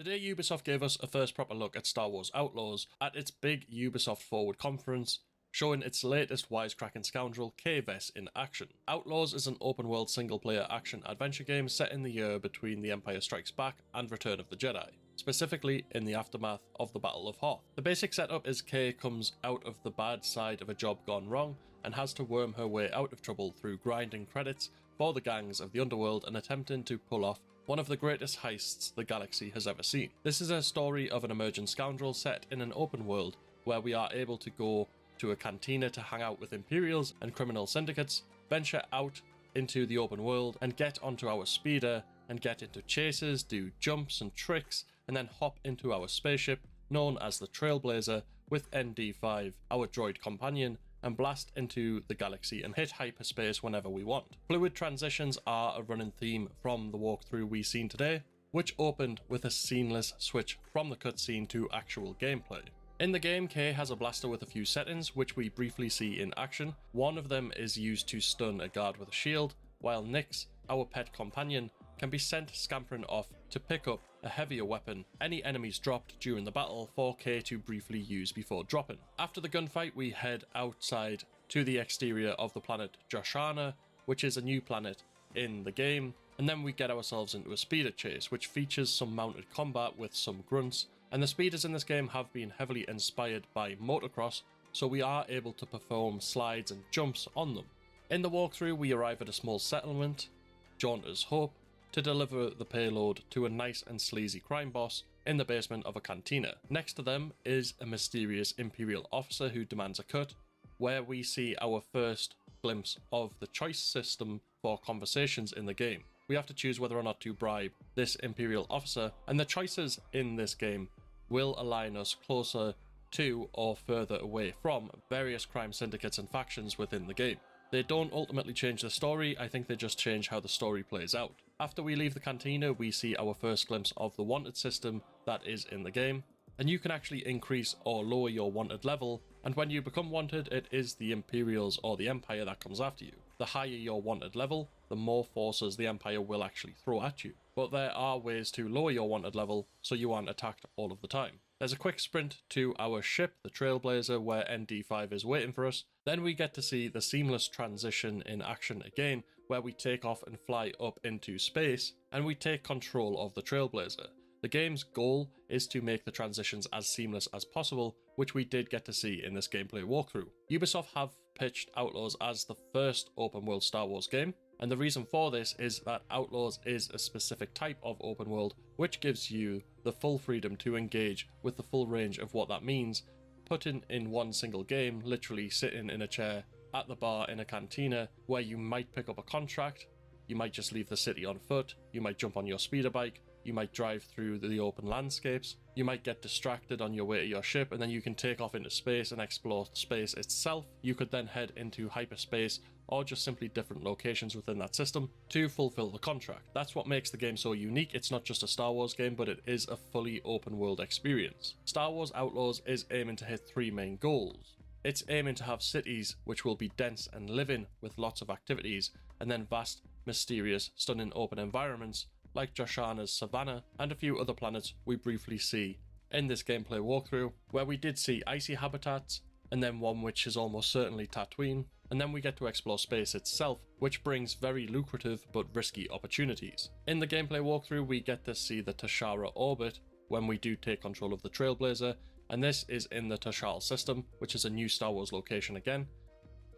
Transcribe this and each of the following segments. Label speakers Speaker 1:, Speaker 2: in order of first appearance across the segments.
Speaker 1: Today Ubisoft gave us a first proper look at Star Wars Outlaws at its big Ubisoft Forward conference, showing its latest wisecracking scoundrel K-Vess in action. Outlaws is an open-world single-player action-adventure game set in the year between The Empire Strikes Back and Return of the Jedi, specifically in the aftermath of the Battle of Hoth. The basic setup is Kay comes out of the bad side of a job gone wrong and has to worm her way out of trouble through grinding credits for the gangs of the underworld and attempting to pull off one of the greatest heists the galaxy has ever seen. This is a story of an emerging scoundrel set in an open world where we are able to go to a cantina to hang out with Imperials and criminal syndicates, venture out into the open world and get onto our speeder and get into chases, do jumps and tricks, and then hop into our spaceship, known as the Trailblazer, with ND5, our droid companion, and blast into the galaxy and hit hyperspace whenever we want. Fluid transitions are a running theme from the walkthrough we've seen today, which opened with a seamless switch from the cutscene to actual gameplay. In the game, Kay has a blaster with a few settings, which we briefly see in action. One of them is used to stun a guard with a shield, while Nyx, our pet companion, can be sent scampering off to pick up a heavier weapon any enemies dropped during the battle for Kay to briefly use before dropping. After the gunfight, we head outside to the exterior of the planet Joshana, which is a new planet in the game, and then we get ourselves into a speeder chase, which features some mounted combat with some grunts, and the speeders in this game have been heavily inspired by motocross, so we are able to perform slides and jumps on them. In the walkthrough, we arrive at a small settlement, Jaunter's Hope, to deliver the payload to a nice and sleazy crime boss in the basement of a cantina. Next to them is a mysterious Imperial officer who demands a cut, where we see our first glimpse of the choice system for conversations in the game. We have to choose whether or not to bribe this Imperial officer, and the choices in this game will align us closer to or further away from various crime syndicates and factions within the game. They don't ultimately change the story, I think they just change how the story plays out. After we leave the cantina, we see our first glimpse of the wanted system that is in the game, and you can actually increase or lower your wanted level, and when you become wanted, it is the Imperials or the Empire that comes after you. The higher your wanted level, the more forces the Empire will actually throw at you. But there are ways to lower your wanted level so you aren't attacked all of the time. There's a quick sprint to our ship, the Trailblazer, where ND5 is waiting for us. Then we get to see the seamless transition in action again, where we take off and fly up into space, and we take control of the Trailblazer. The game's goal is to make the transitions as seamless as possible, which we did get to see in this gameplay walkthrough. Ubisoft have pitched Outlaws as the first open world Star Wars game, and the reason for this is that Outlaws is a specific type of open world which gives you the full freedom to engage with the full range of what that means, putting in one single game, literally sitting in a chair at the bar in a cantina, where you might pick up a contract, you might just leave the city on foot, you might jump on your speeder bike, you might drive through the open landscapes, you might get distracted on your way to your ship, and then you can take off into space and explore space itself. You could then head into hyperspace or just simply different locations within that system to fulfill the contract. That's what makes the game so unique. It's not just a Star Wars game, but it is a fully open world experience. Star Wars Outlaws is aiming to hit three main goals. It's aiming to have cities which will be dense and living with lots of activities, and then vast, mysterious, stunning open environments like Joshana's Savannah and a few other planets we briefly see in this gameplay walkthrough, where we did see icy habitats, and then one which is almost certainly Tatooine, and then we get to explore space itself, which brings very lucrative but risky opportunities. In the gameplay walkthrough, we get to see the Tashara orbit when we do take control of the Trailblazer, and this is in the Tashal system, which is a new Star Wars location again,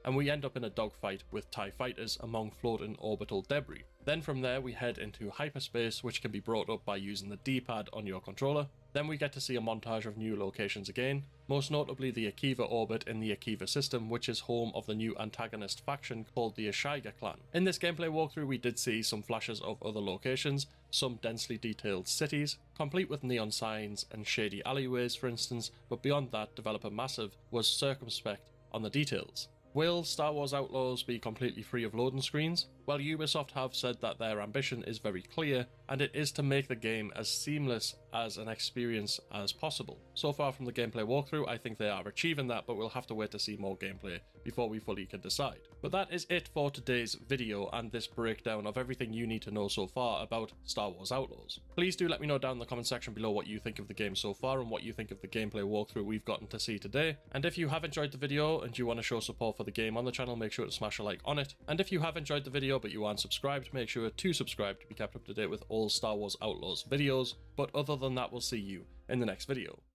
Speaker 1: and we end up in a dogfight with TIE fighters among floating orbital debris. Then from there we head into hyperspace, which can be brought up by using the D-pad on your controller. Then we get to see a montage of new locations again, most notably the Akiva orbit in the Akiva system, which is home of the new antagonist faction called the Ashaiga clan. In this gameplay walkthrough, we did see some flashes of other locations, some densely detailed cities, complete with neon signs and shady alleyways for instance, but beyond that, developer Massive was circumspect on the details. Will Star Wars Outlaws be completely free of loading screens? Well, Ubisoft have said that their ambition is very clear, and it is to make the game as seamless as an experience as possible. So far from the gameplay walkthrough, I think they are achieving that, but we'll have to wait to see more gameplay before we fully can decide. But that is it for today's video and this breakdown of everything you need to know so far about Star Wars Outlaws. Please do let me know down in the comment section below what you think of the game so far and what you think of the gameplay walkthrough we've gotten to see today. And if you have enjoyed the video and you want to show support for the game on the channel, make sure to smash a like on it. And if you have enjoyed the video but you aren't subscribed, make sure to subscribe to be kept up to date with all Star Wars Outlaws videos. But other than that, we'll see you in the next video.